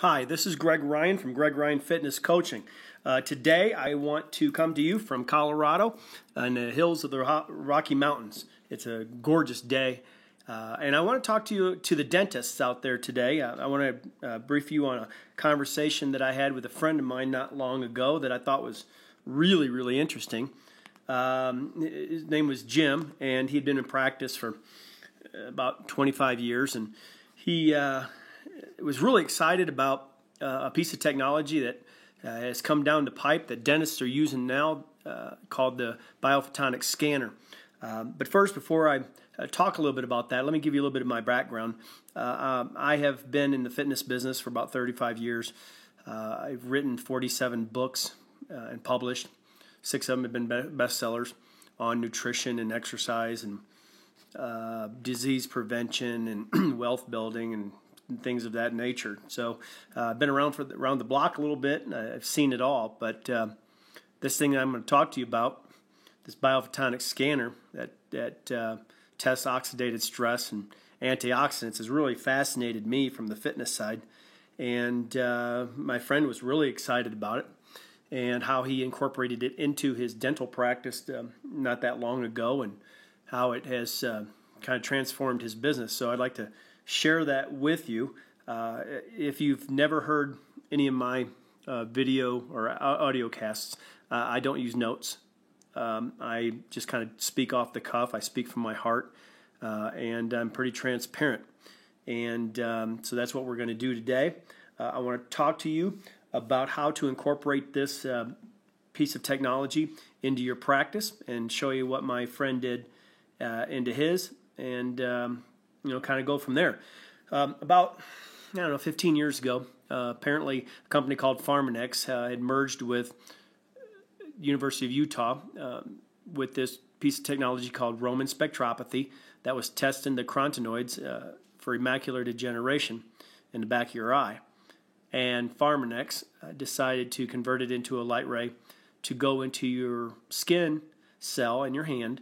Hi, this is Greg Ryan from Greg Ryan Fitness Coaching. Today I want to come to you from Colorado in the hills of the Rocky Mountains. It's a gorgeous day, and I want to talk to you, to the dentists out there today. I want to brief you on a conversation that I had with a friend of mine not long ago that I thought was really interesting. His name was Jim, and he'd been in practice for about 25 years, and he was really excited about a piece of technology that has come down the pipe that dentists are using now called the biophotonic scanner. But first, before I talk a little bit about that, let me give you a little bit of my background. I have been in the fitness business for about 35 years. I've written 47 books and published. 6 of them have been bestsellers on nutrition and exercise and disease prevention and wealth building and things of that nature. So I've been around the block a little bit, and I've seen it all. But this thing I'm going to talk to you about, this biophotonic scanner that tests oxidative stress and antioxidants, has really fascinated me from the fitness side. And my friend was really excited about it and how he incorporated it into his dental practice not that long ago, and how it has kind of transformed his business. So I'd like to share that with you. If you've never heard any of my video or audio casts, I don't use notes. I just kind of speak off the cuff. I speak from my heart, and I'm pretty transparent. And so that's what we're going to do today. I want to talk to you about how to incorporate this piece of technology into your practice and show you what my friend did into his, and kind of go from there. About 15 years ago, apparently a company called Pharmanex had merged with University of Utah with this piece of technology called Raman spectropathy that was testing the carotenoids for macular degeneration in the back of your eye. And Pharmanex decided to convert it into a light ray to go into your skin cell in your hand,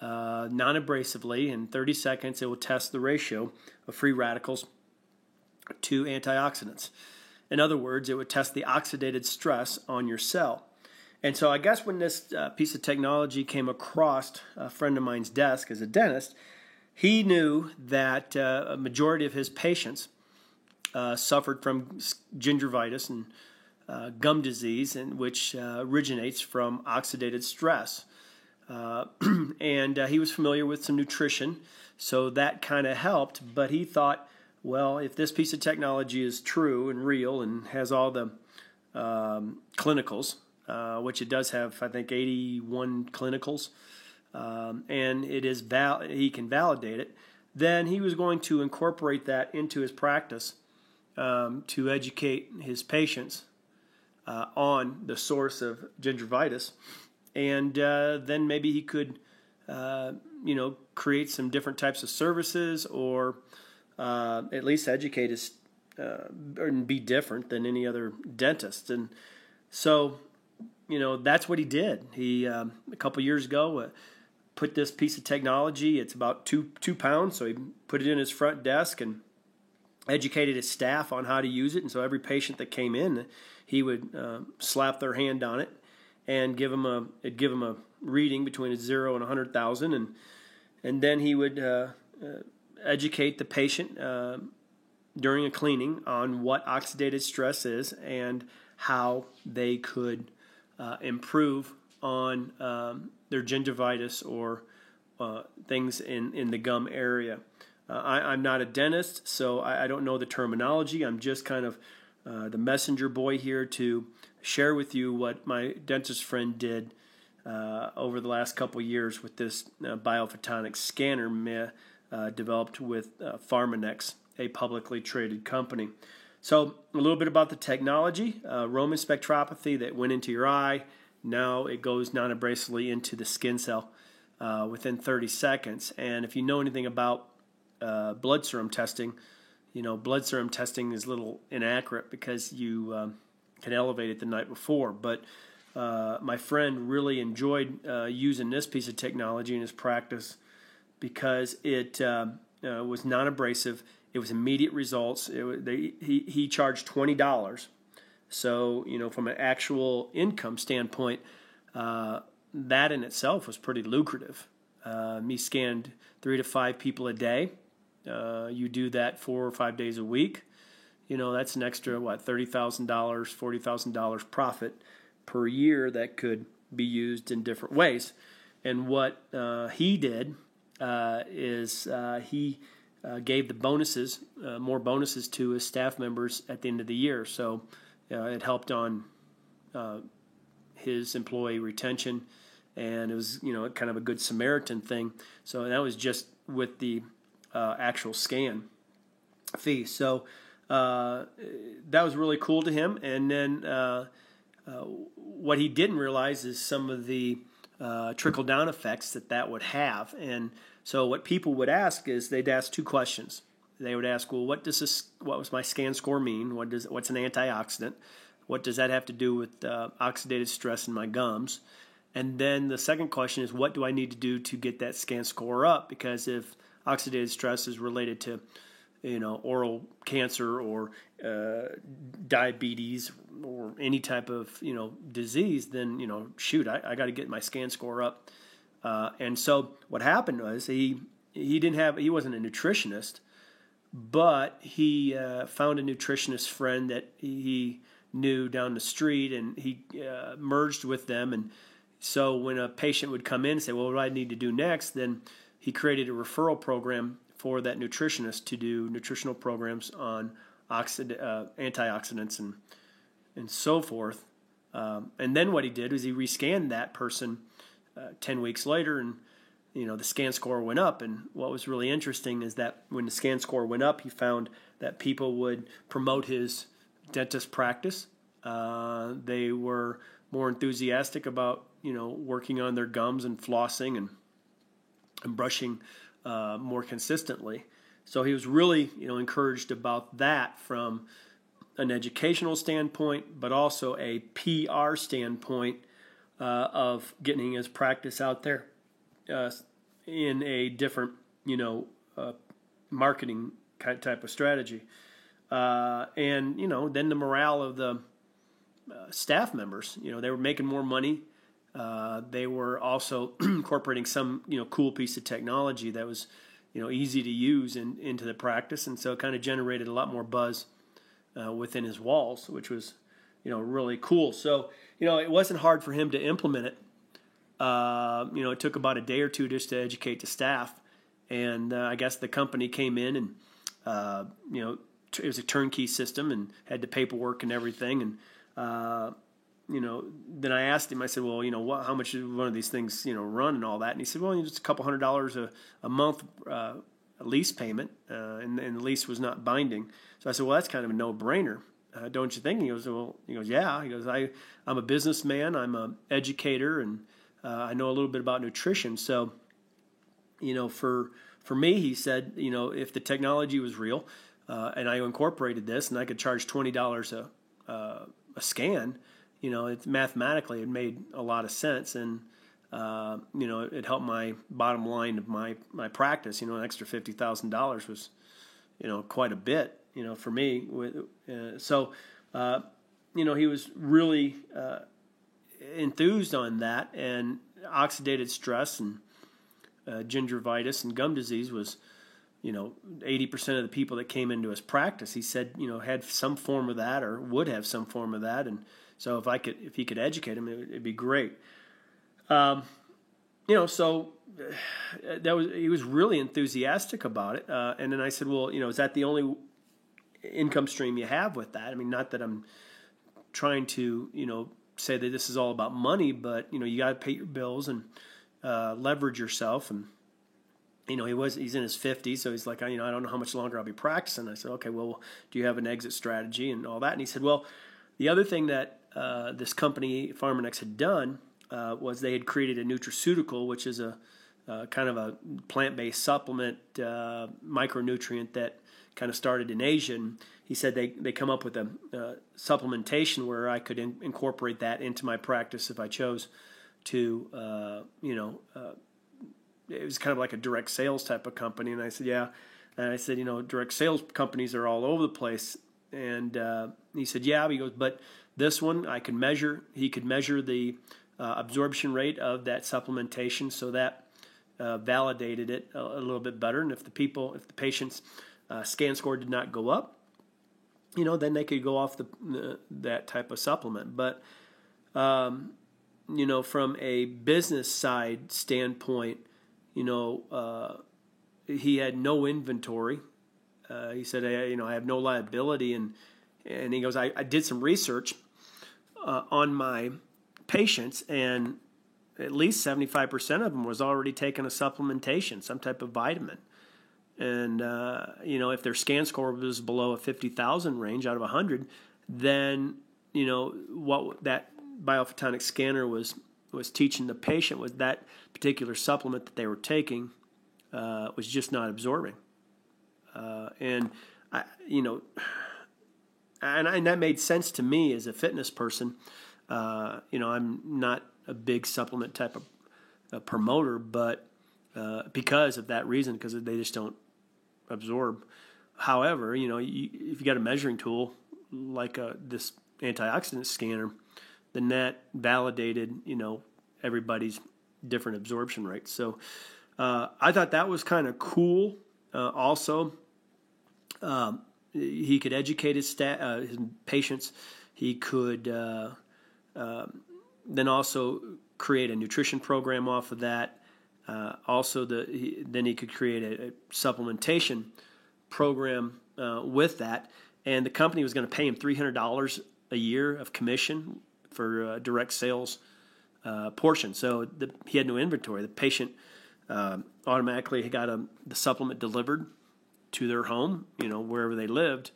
non-abrasively. In 30 seconds, it will test the ratio of free radicals to antioxidants. In other words, it would test the oxidative stress on your cell. And so I guess when this piece of technology came across a friend of mine's desk as a dentist, he knew that a majority of his patients suffered from gingivitis and gum disease, which originates from oxidative stress. And he was familiar with some nutrition, so that kind of helped. But he thought, well, if this piece of technology is true and real and has all the clinicals, which it does have, I think, 81 clinicals, and it is he can validate it, then he was going to incorporate that into his practice to educate his patients on the source of gingivitis. And then maybe he could, create some different types of services, or at least educate us and be different than any other dentist. And so, that's what he did. He a couple years ago put this piece of technology. It's about two pounds, so he put it in his front desk and educated his staff on how to use it. And so every patient that came in, he would slap their hand on it and give them a reading between a 0 and 100,000, and then he would educate the patient during a cleaning on what oxidative stress is and how they could improve on their gingivitis or things in the gum area. I'm not a dentist, so I don't know the terminology. I'm just kind of the messenger boy here to share with you what my dentist friend did over the last couple years with this biophotonic scanner developed with Pharmanex, a publicly traded company. So a little bit about the technology. Raman spectropathy that went into your eye, now it goes non-abrasively into the skin cell within 30 seconds. And if you know anything about blood serum testing, blood serum testing is a little inaccurate because you can elevate it the night before. But my friend really enjoyed using this piece of technology in his practice because it was non-abrasive. It was immediate results. He charged $20. So, from an actual income standpoint, that in itself was pretty lucrative. He scanned 3 to 5 people a day. You do that 4 or 5 days a week. That's an extra, $30,000, $40,000 profit per year that could be used in different ways. And what he did is he gave the bonuses, more bonuses to his staff members at the end of the year. So it helped on his employee retention, and it was kind of a good Samaritan thing. So that was just with the actual scan fee. So that was really cool to him. And then what he didn't realize is some of the trickle-down effects that would have. And so what people would ask is they'd ask 2 questions. They would ask, well, what was my scan score mean? What's an antioxidant? What does that have to do with oxidative stress in my gums? And then the second question is, what do I need to do to get that scan score up? Because if oxidative stress is related to oral cancer or diabetes or any type of disease, then I got to get my scan score up. And so what happened was he wasn't a nutritionist, but he found a nutritionist friend that he knew down the street, and he merged with them. And so when a patient would come in and say, well, what do I need to do next? Then he created a referral program for that nutritionist to do nutritional programs on antioxidants and so forth. And then what he did was he rescanned that person 10 weeks later, and the scan score went up. And what was really interesting is that when the scan score went up, he found that people would promote his dentist practice. They were more enthusiastic about working on their gums and flossing and brushing more consistently. So he was really encouraged about that from an educational standpoint, but also a PR standpoint of getting his practice out there in a different marketing type of strategy. And then the morale of the staff members, they were making more money. They were also incorporating some, cool piece of technology that was, easy to use into the practice. And so it kind of generated a lot more buzz within his walls, which was, really cool. So, it wasn't hard for him to implement it. It took about a day or two just to educate the staff. And I guess the company came in and, it was a turnkey system and had the paperwork and everything. And, then I asked him, I said, well, how much does one of these things, run and all that? And he said, well, it's a couple $100 a month lease payment, and the lease was not binding. So I said, well, that's kind of a no-brainer, don't you think? He goes, yeah. He goes, I'm a businessman, I'm an educator, and I know a little bit about nutrition. So, for me, he said, if the technology was real, and I incorporated this, and I could charge $20 a scan, mathematically it made a lot of sense, and it helped my bottom line of my practice. An extra $50,000 was quite a bit for me. So he was really enthused on that, and oxidative stress and gingivitis and gum disease was 80% of the people that came into his practice, he said, had some form of that or would have some form of that. And so if he could educate him, it'd be great. So he was really enthusiastic about it. And then I said, well, is that the only income stream you have with that? I mean, not that I'm trying to, say that this is all about money, but, you got to pay your bills and leverage yourself. And he's in his 50s, so he's like, I don't know how much longer I'll be practicing. I said, okay, well, do you have an exit strategy and all that? And he said, well, the other thing that this company, Pharmanex, had done was they had created a nutraceutical, which is a kind of a plant-based supplement micronutrient that kind of started in Asia. And he said they come up with a supplementation where I could incorporate that into my practice if I chose to, it was kind of like a direct sales type of company. And I said, yeah, And I said, direct sales companies are all over the place. And he said, yeah. He goes, but this one I can measure. He could measure the absorption rate of that supplementation, so that validated it a little bit better. And if the patient's scan score did not go up, then they could go off that type of supplement. But from a business side standpoint, he had no inventory. He said, I have no liability, and he goes, I did some research on my patients, and at least 75% of them was already taking a supplementation, some type of vitamin. And, if their scan score was below a 50,000 range out of 100, then, what that biophotonic scanner was teaching the patient was that particular supplement that they were taking was just not absorbing. And that made sense to me as a fitness person. I'm not a big supplement type of promoter, but because of that reason, because they just don't absorb. However, if you got a measuring tool like this antioxidant scanner, then that validated, everybody's different absorption rates. So I thought that was kind of cool. Also, he could educate his patients. He could then also create a nutrition program off of that. Then he could create a supplementation program with that, and the company was going to pay him $300 a year of commission for direct sales portion. So he had no inventory. The patient automatically got the supplement delivered to their home, wherever they lived,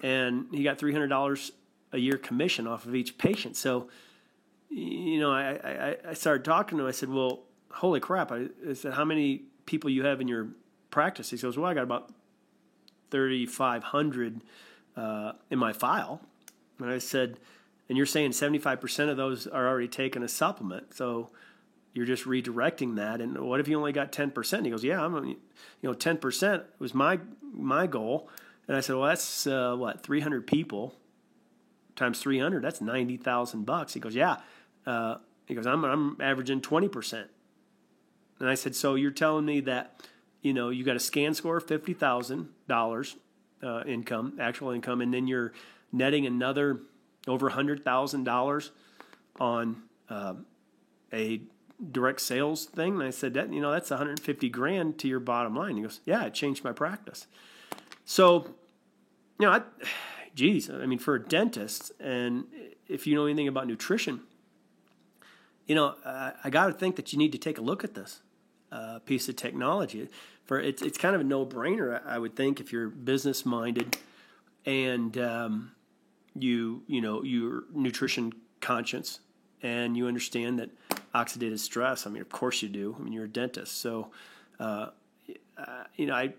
and he got $300 a year commission off of each patient. So, I started talking to him. I said, well, holy crap. I said, how many people you have in your practice? He goes, well, I got about 3,500 in my file. And I said, and you're saying 75% of those are already taking a supplement. So you're just redirecting that. And what if you only got 10%? He goes, yeah, 10% was my goal. And I said, well, that's 300 people times 300. That's $90,000. He goes, yeah. He goes, I'm averaging 20%. And I said, so you're telling me that, you got a scan score of $50,000 actual income, and then you're netting another over $100,000 on a direct sales thing? And I said, that's $150,000 to your bottom line. He goes, yeah, it changed my practice. So, for a dentist, and if you know anything about nutrition, I got to think that you need to take a look at this piece of technology. It's kind of a no-brainer, I would think, if you're business-minded and you're nutrition conscious and you understand that oxidative stress. I mean, of course you do. I mean, you're a dentist, so I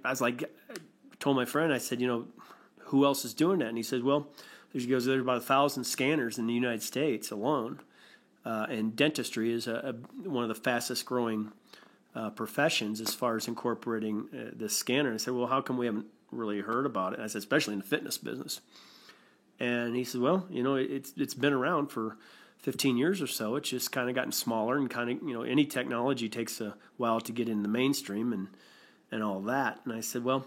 was like, I told my friend, I said, who else is doing that? And he said, well, there's about 1,000 scanners in the United States alone. And dentistry is one of the fastest growing professions as far as incorporating this scanner. And I said, well, how come we haven't really heard about it? And I said, especially in the fitness business. And he said, well, it's been around for 15 years or so. It's just kind of gotten smaller, and kind of, any technology takes a while to get in the mainstream and all that. And I said, well,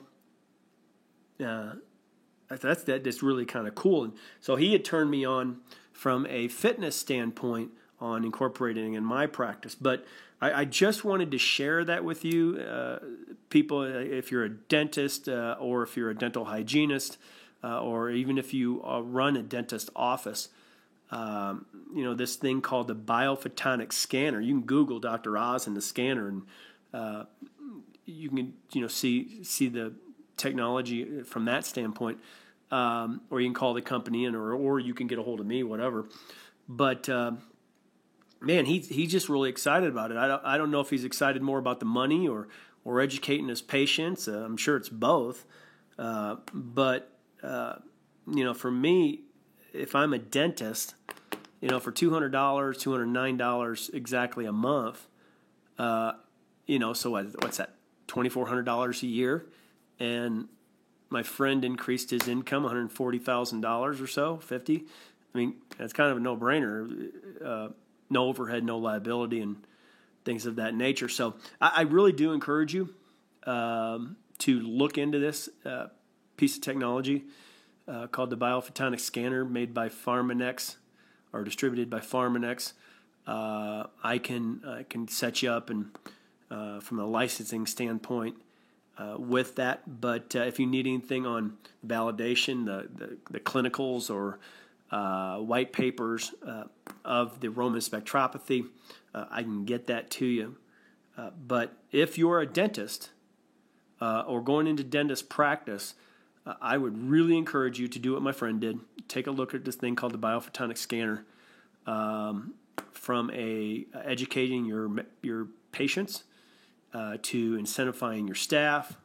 that's really kind of cool. And so he had turned me on from a fitness standpoint on incorporating in my practice. But I just wanted to share that with you, people, if you're a dentist or if you're a dental hygienist or even if you run a dentist office, this thing called the biophotonic scanner. You can Google Dr. Oz and the scanner, and you can see the technology from that standpoint. Or you can call the company in, or you can get a hold of me, whatever. But man, he's just really excited about it. I don't know if he's excited more about the money or educating his patients. I'm sure it's both. But for me, if I'm a dentist, for $200, $209 exactly a month, so what's that? $2,400 a year. and my friend increased his income $140,000 or so, 50. I mean, that's kind of a no-brainer. No overhead, no liability, and things of that nature. So I really do encourage you to look into this piece of technology called the Biophotonic Scanner, made by Pharmanex or distributed by Pharmanex. I can set you up and from a licensing standpoint with that. But if you need anything on validation, the clinicals or white papers of the Raman spectropathy, I can get that to you. But if you're a dentist or going into dentist practice, I would really encourage you to do what my friend did. Take a look at this thing called the Biophotonic Scanner. From educating your patients to incentivizing your staff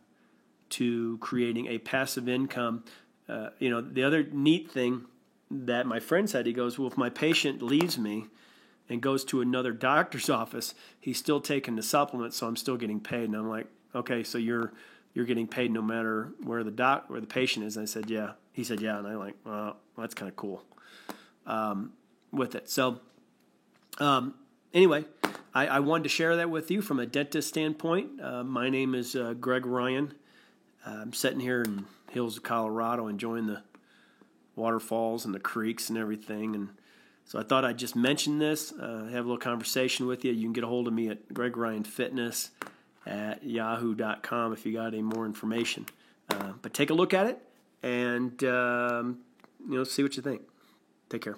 to creating a passive income. The other neat thing that my friend said, he goes, well, if my patient leaves me and goes to another doctor's office, he's still taking the supplement, so I'm still getting paid. And I'm like, okay, so you're getting paid no matter where the patient is. And I said, yeah. He said, yeah. And I'm like, well, that's kind of cool with it. So anyway, I wanted to share that with you from a dentist standpoint. My name is Greg Ryan. I'm sitting here in hills of Colorado enjoying the waterfalls and the creeks and everything. And so I thought I'd just mention this, have a little conversation with you. You can get a hold of me at gregryanfitness@yahoo.com if you got any more information. But take a look at it and see what you think. Take care.